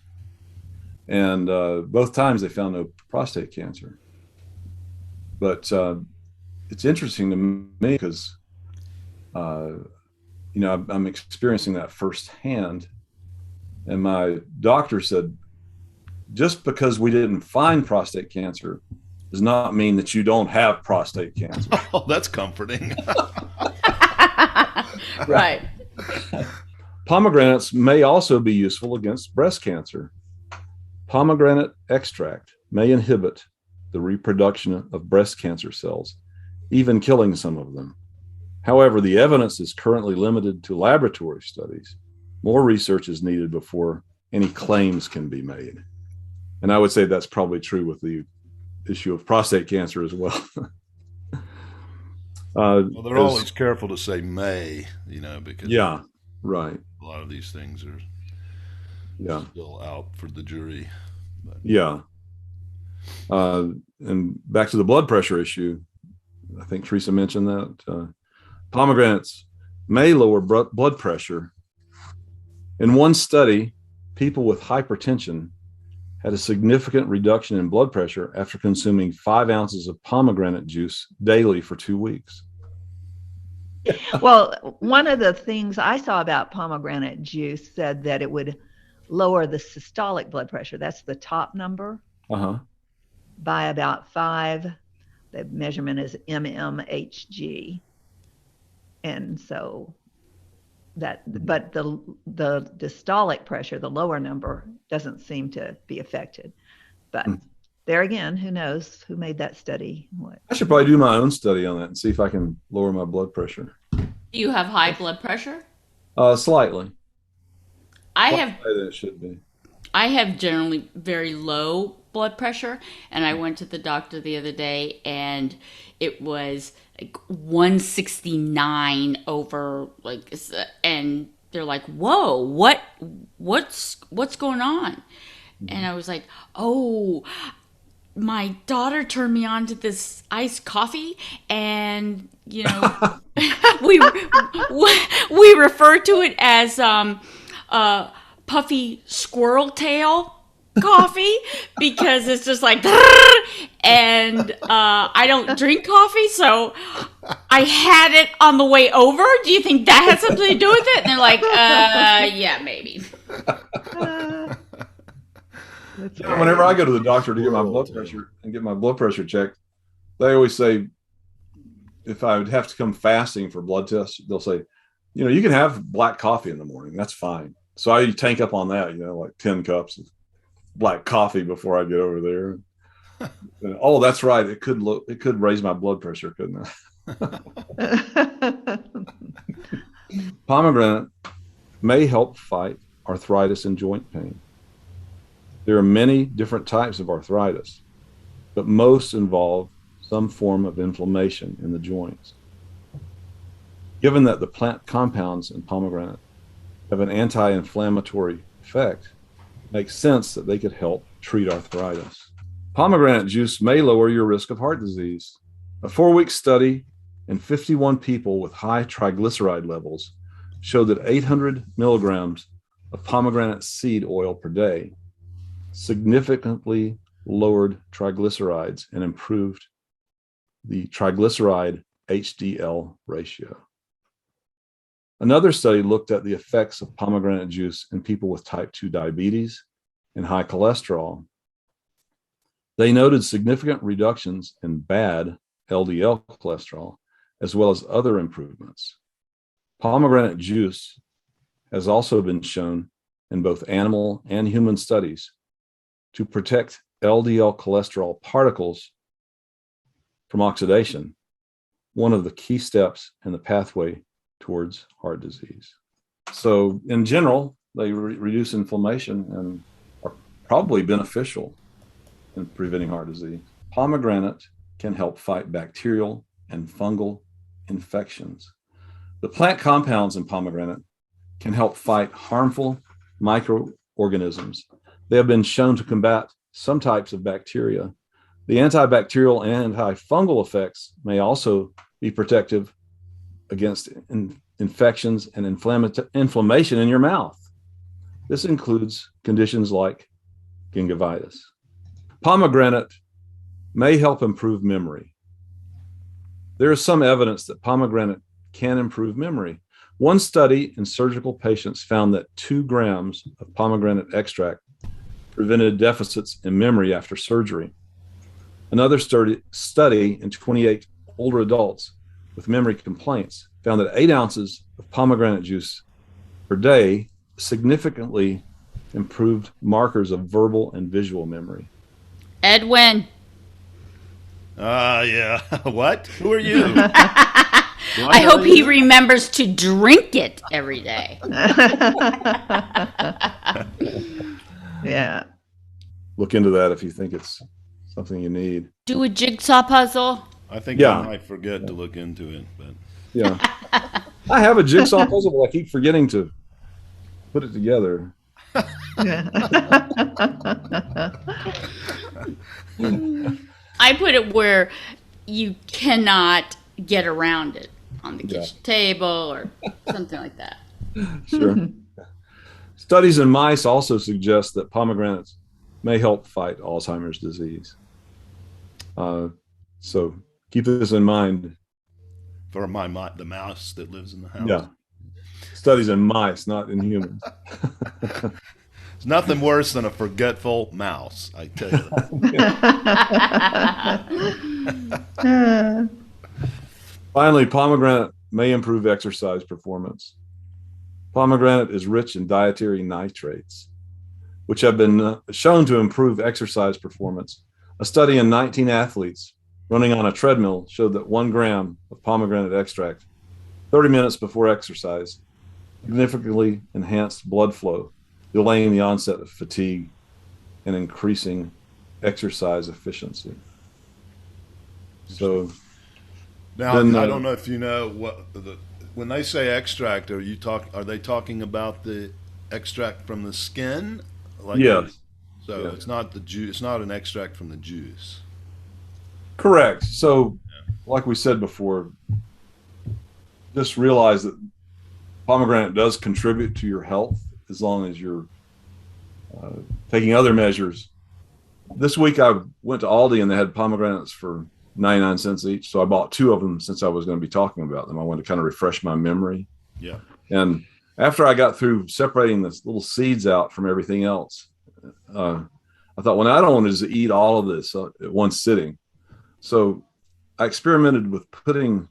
S4: And both times they found no prostate cancer. But it's interesting to me because, I'm experiencing that firsthand. And my doctor said, just because we didn't find prostate cancer does not mean that you don't have prostate cancer.
S1: Oh, that's comforting.
S3: Right.
S4: Pomegranates may also be useful against breast cancer. Pomegranate extract may inhibit the reproduction of breast cancer cells, even killing some of them. However, the evidence is currently limited to laboratory studies. More research is needed before any claims can be made. And I would say that's probably true with the issue of prostate cancer as well.
S1: Well, they're always careful to say may, because
S4: right.
S1: A lot of these things are still out for the jury. But.
S4: Yeah. And back to the blood pressure issue, I think Theresa mentioned that pomegranates may lower blood pressure. In one study, people with hypertension had a significant reduction in blood pressure after consuming 5 ounces of pomegranate juice daily for 2 weeks.
S2: Well, one of the things I saw about pomegranate juice said that it would lower the systolic blood pressure. That's the top number. By about 5. The measurement is mmHg. And so but the systolic pressure, the lower number, doesn't seem to be affected. But there again, who knows who made that study?
S4: I should probably do my own study on that and see if I can lower my blood pressure.
S3: Do you have high blood pressure?
S4: Slightly.
S3: It
S4: should be.
S3: I have generally very low blood pressure, and I went to the doctor the other day, and it was like 169 over, like, and they're like, "Whoa, what's going on?" And I was like, "Oh, my daughter turned me on to this iced coffee, and we refer to it as puffy squirrel tail coffee because it's just like, and I don't drink coffee, so I had it on the way over. Do you think that had something to do with it?" And they're like, yeah, maybe.
S4: Whenever I go to the doctor to get my blood pressure and get my blood pressure checked, they always say if I would have to come fasting for blood tests, they'll say, you can have black coffee in the morning. That's fine. So I tank up on that, like 10 cups of black coffee before I get over there. And, oh, that's right. It could raise my blood pressure, couldn't it? Pomegranate may help fight arthritis and joint pain. There are many different types of arthritis, but most involve some form of inflammation in the joints. Given that the plant compounds in pomegranate have an anti-inflammatory effect, it makes sense that they could help treat arthritis. Pomegranate juice may lower your risk of heart disease. A 4-week study in 51 people with high triglyceride levels showed that 800 milligrams of pomegranate seed oil per day significantly lowered triglycerides and improved the triglyceride HDL ratio. Another study looked at the effects of pomegranate juice in people with type 2 diabetes and high cholesterol. They noted significant reductions in bad LDL cholesterol, as well as other improvements. Pomegranate juice has also been shown in both animal and human studies to protect LDL cholesterol particles from oxidation, one of the key steps in the pathway towards heart disease. So in general, they reduce inflammation and are probably beneficial in preventing heart disease. Pomegranate can help fight bacterial and fungal infections. The plant compounds in pomegranate can help fight harmful microorganisms. They have been shown to combat some types of bacteria. The antibacterial and antifungal effects may also be protective against infections and inflammation in your mouth. This includes conditions like gingivitis. Pomegranate may help improve memory. There is some evidence that pomegranate can improve memory. One study in surgical patients found that 2 grams of pomegranate extract prevented deficits in memory after surgery. Another study in 28 older adults with memory complaints found that 8 ounces of pomegranate juice per day significantly improved markers of verbal and visual memory.
S3: Edwin.
S1: Yeah. What? Who are you?
S3: I hope he remembers to drink it every day.
S2: Yeah.
S4: Look into that if you think it's something you need.
S3: Do a jigsaw puzzle.
S1: I think I might forget to look into it, but
S4: Yeah. I have a jigsaw puzzle, but I keep forgetting to put it together.
S3: I put it where you cannot get around it on the kitchen table or something like that.
S4: Sure. Studies in mice also suggest that pomegranates may help fight Alzheimer's disease. So keep this in mind.
S1: for the mouse that lives in the house.
S4: Yeah. Studies in mice, not in humans.
S1: It's nothing worse than a forgetful mouse, I tell you that.
S4: Finally, pomegranate may improve exercise performance. Pomegranate is rich in dietary nitrates, which have been shown to improve exercise performance. A study in 19 athletes running on a treadmill showed that 1 gram of pomegranate extract 30 minutes before exercise significantly enhanced blood flow, delaying the onset of fatigue and increasing exercise efficiency. So
S1: now, I don't know if you know when they say extract, are they talking about the extract from the skin?
S4: Yes.
S1: So
S4: yes.
S1: It's not the juice. It's not an extract from the juice.
S4: Correct. So, like we said before, just realize that pomegranate does contribute to your health as long as you're taking other measures. This week I went to Aldi and they had pomegranates for 99 cents each. So I bought 2 of them since I was going to be talking about them. I wanted to kind of refresh my memory.
S1: Yeah.
S4: And after I got through separating the little seeds out from everything else, I thought, well, I don't want to just eat all of this at one sitting. So I experimented with putting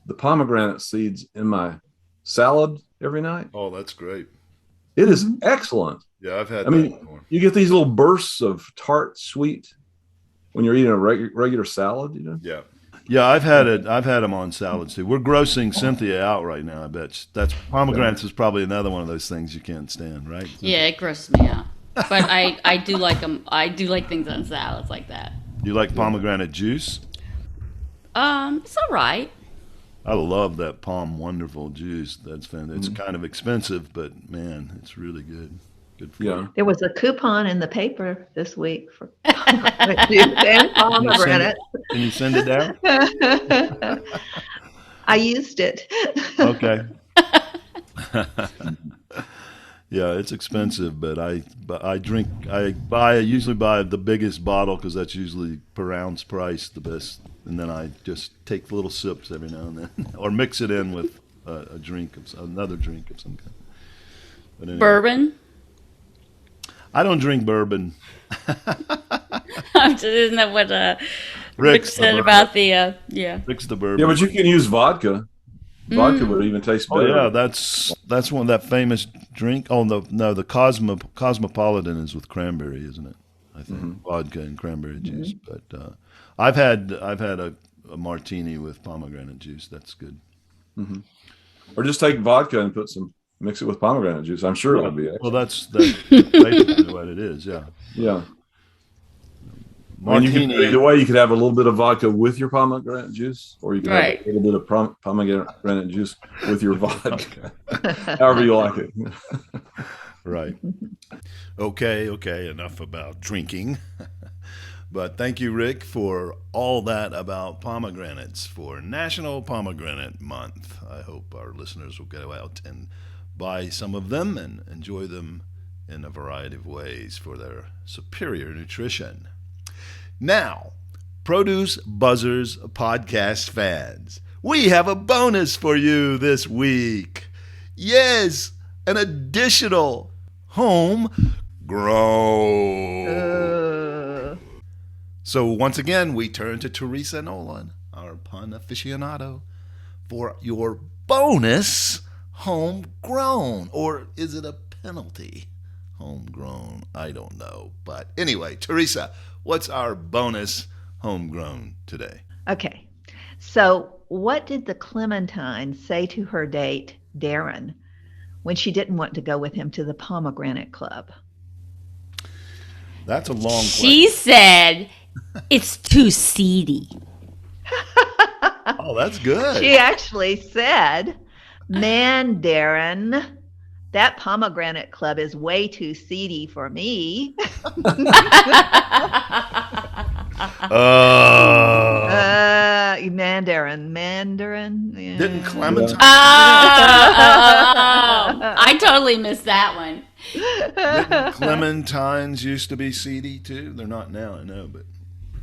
S4: the pomegranate seeds in my salad every night.
S1: Oh, that's great.
S4: It is excellent.
S1: Yeah, I've had
S4: that before. You get these little bursts of tart sweet when you're eating a regular salad, you know?
S1: Yeah. Yeah, I've had them on salads too. We're grossing Cynthia out right now. I bet that's pomegranates is probably another one of those things you can't stand, right?
S3: Yeah, it grosses me out. But I do like them. I do like things on salads like that.
S1: You like pomegranate juice?
S3: It's all right.
S1: I love that Palm Wonderful juice. That's fantastic. It's kind of expensive, but man, it's really good. Good for you.
S2: There was a coupon in the paper this week for juice and pomegranate.
S1: Can you send it down?
S2: I used it.
S1: Okay. Yeah, it's expensive, but I usually buy the biggest bottle because that's usually per ounce price the best, and then I just take little sips every now and then, or mix it in with another drink of some kind. But anyway.
S3: Bourbon?
S1: I don't drink bourbon.
S3: Isn't that what Rick said about the
S1: Rick's the bourbon.
S4: Yeah, but you can use vodka. Vodka would even taste better.
S1: Oh yeah, that's one of that famous drink. Oh no, the Cosmopolitan is with cranberry, isn't it? I think vodka and cranberry juice. But I've had a martini with pomegranate juice. That's good.
S4: Mm-hmm. Or just take vodka and mix it with pomegranate juice. I'm sure it would be excellent.
S1: Well, that's basically what it is. Yeah.
S4: Yeah.
S1: Martini.
S4: Either way, you could have a little bit of vodka with your pomegranate juice, or you could have a little bit of pomegranate juice with your vodka. However you like it.
S1: Right. Okay. Enough about drinking. But thank you, Rick, for all that about pomegranates for National Pomegranate Month. I hope our listeners will go out and buy some of them and enjoy them in a variety of ways for their superior nutrition. Now, Produce Buzzers podcast fans, we have a bonus for you this week. Yes, an additional home grown. So once again, we turn to Theresa Nolan, our pun aficionado, for your bonus homegrown. Or is it a penalty? Homegrown, I don't know. But anyway, Theresa, what's our bonus homegrown today?
S2: Okay. So what did the Clementine say to her date, Darren, when she didn't want to go with him to the Pomegranate Club?
S1: That's a long
S3: She
S1: question.
S3: said, it's too seedy.
S1: Oh, that's good.
S2: She actually said, man, Darren, that Pomegranate Club is way too seedy for me. Mandarin. Yeah.
S1: Didn't Clementine?
S3: I totally missed that one.
S1: Didn't Clementines used to be seedy too? They're not now, I know, but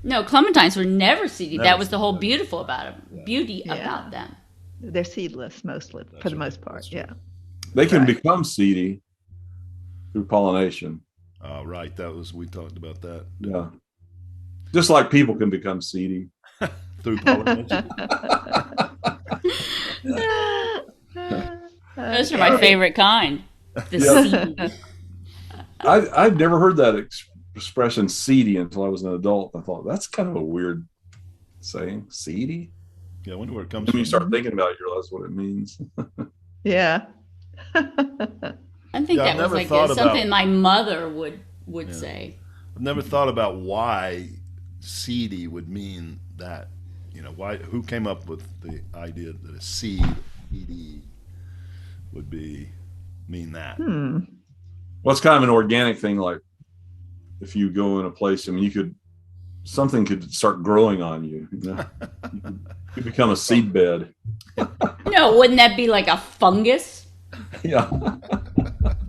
S3: No, clementines were never seedy.
S1: Never
S3: That was the whole
S1: seedy.
S3: beautiful about them. Beauty
S2: Yeah.
S3: about them.
S2: They're seedless mostly, for the
S1: right.
S2: most part.
S1: That's
S2: Yeah.
S1: right.
S4: They can
S2: Right.
S4: become seedy through pollination.
S1: oh, right, we talked about that
S4: Yeah. Just like people can become seedy.
S1: through pollination.
S3: Those are my favorite kind. The
S4: Yeah.
S3: seedy.
S4: I've never heard that expression seedy until I was an adult. I thought that's kind of a weird saying, seedy.
S1: Yeah, I wonder where it comes
S4: When
S1: from.
S4: you start thinking about it, you realize what it means.
S2: Yeah.
S3: I think
S1: Yeah, I've
S3: that was
S1: never
S3: like
S1: thought
S3: something
S1: about-
S3: my mother would
S1: Yeah.
S3: say.
S1: I've never thought about why seedy would mean that. Why? Who came up with the idea that a seed, ED, would mean that?
S4: Well, it's kind of an organic thing. Like if you go in a place, I mean, something could start growing on you. You could become a seed bed.
S3: No, wouldn't that be like a fungus?
S4: Yeah.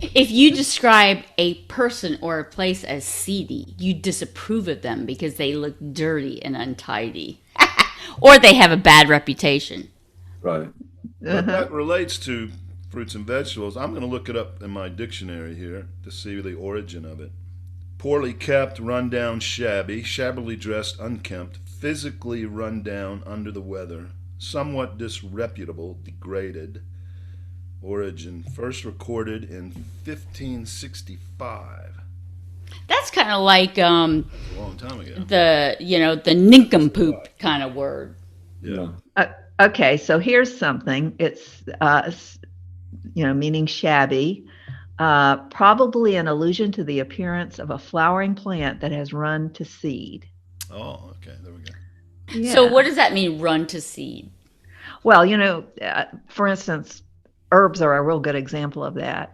S3: If you describe a person or a place as seedy, you disapprove of them because they look dirty and untidy. Or they have a bad reputation.
S4: Right.
S1: But that relates to fruits and vegetables. I'm going to look it up in my dictionary here to see the origin of it. Poorly kept, run down, shabby, shabbily dressed, unkempt, physically run down, under the weather, somewhat disreputable, degraded. Origin first recorded in 1565.
S3: That's kind of like
S1: A long time ago.
S3: the nincompoop kind of word.
S4: Yeah.
S2: Okay, so here's something. It's meaning shabby. Probably an allusion to the appearance of a flowering plant that has run to seed.
S1: Oh, okay. There we go.
S2: Yeah.
S3: So what does that mean, run to seed?
S2: Well, for instance, herbs are a real good example of that.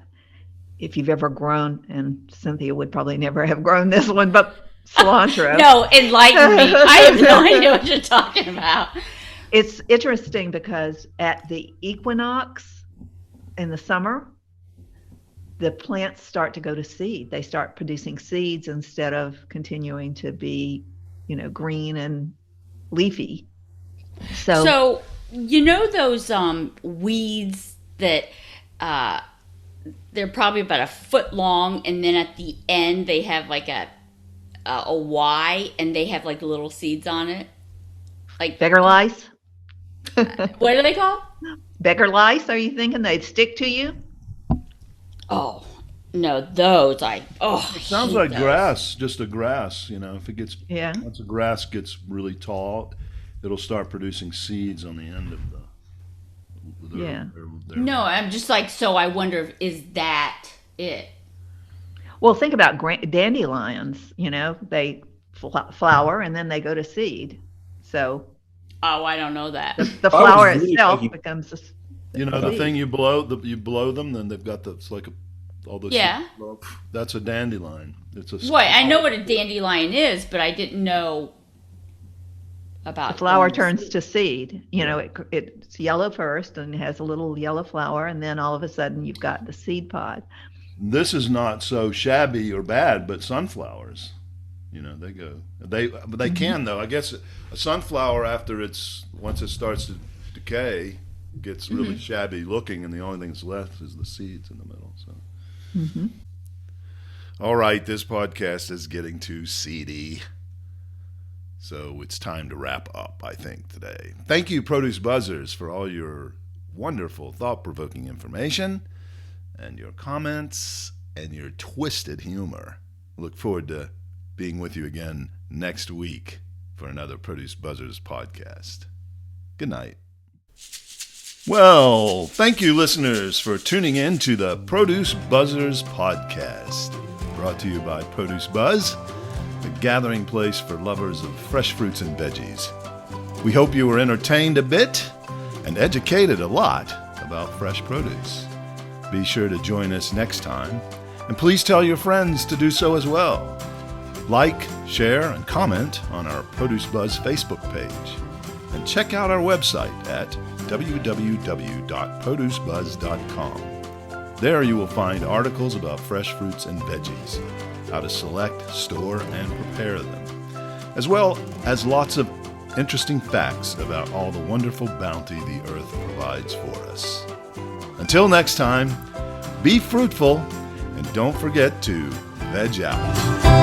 S2: If you've ever grown, and Cynthia would probably never have grown this one, but cilantro.
S3: No, enlighten me. I have no idea what you're talking about.
S2: It's interesting because at the equinox in the summer, the plants start to go to seed. They start producing seeds instead of continuing to be, green and leafy. So
S3: Those weeds that they're probably about a foot long, and then at the end they have like a Y, and they have like little seeds on it. Like
S2: beggar lice?
S3: what are they called?
S2: Beggar lice, are you thinking they'd stick to you?
S3: Oh no, those
S1: Sounds like grass, just a grass. If it gets
S2: Yeah.
S1: once a grass gets really tall, it'll start producing seeds on the end of
S2: Yeah.
S3: No, I'm just like, so I wonder is that it?
S2: Well, think about dandelions. They flower and then they go to seed. So
S3: Oh, I don't know that.
S2: the
S4: I was
S2: flower
S4: really
S2: itself
S4: thinking-
S2: becomes
S1: the
S2: seed.
S1: thing you blow them, then they've got it's like all those.
S3: Yeah.
S1: That's a dandelion. It's a.
S3: Boy, I know what a dandelion is, but I didn't know about
S2: The flower
S3: them.
S2: turns to seed. It's yellow first and has a little yellow flower, and then all of a sudden you've got the seed pod.
S1: this is not so shabby or bad, but sunflowers, but they can though. I guess a sunflower once it starts to decay, gets really shabby looking, and the only thing that's left is the seeds in the middle. So, all right, this podcast is getting too seedy, so it's time to wrap up, I think, today. Thank you, Produce Buzzers, for all your wonderful, thought-provoking information and your comments and your twisted humor. Look forward to being with you again next week for another Produce Buzzers podcast. Good night. Well, thank you, listeners, for tuning in to the Produce Buzzers podcast, brought to you by Produce Buzz, the gathering place for lovers of fresh fruits and veggies. We hope you were entertained a bit and educated a lot about fresh produce. Be sure to join us next time, and please tell your friends to do so as well. Like, share, and comment on our Produce Buzz Facebook page, and check out our website at www.producebuzz.com. There you will find articles about fresh fruits and veggies, how to select, store, and prepare them, as well as lots of interesting facts about all the wonderful bounty the earth provides for us. Until next time, be fruitful and don't forget to veg out.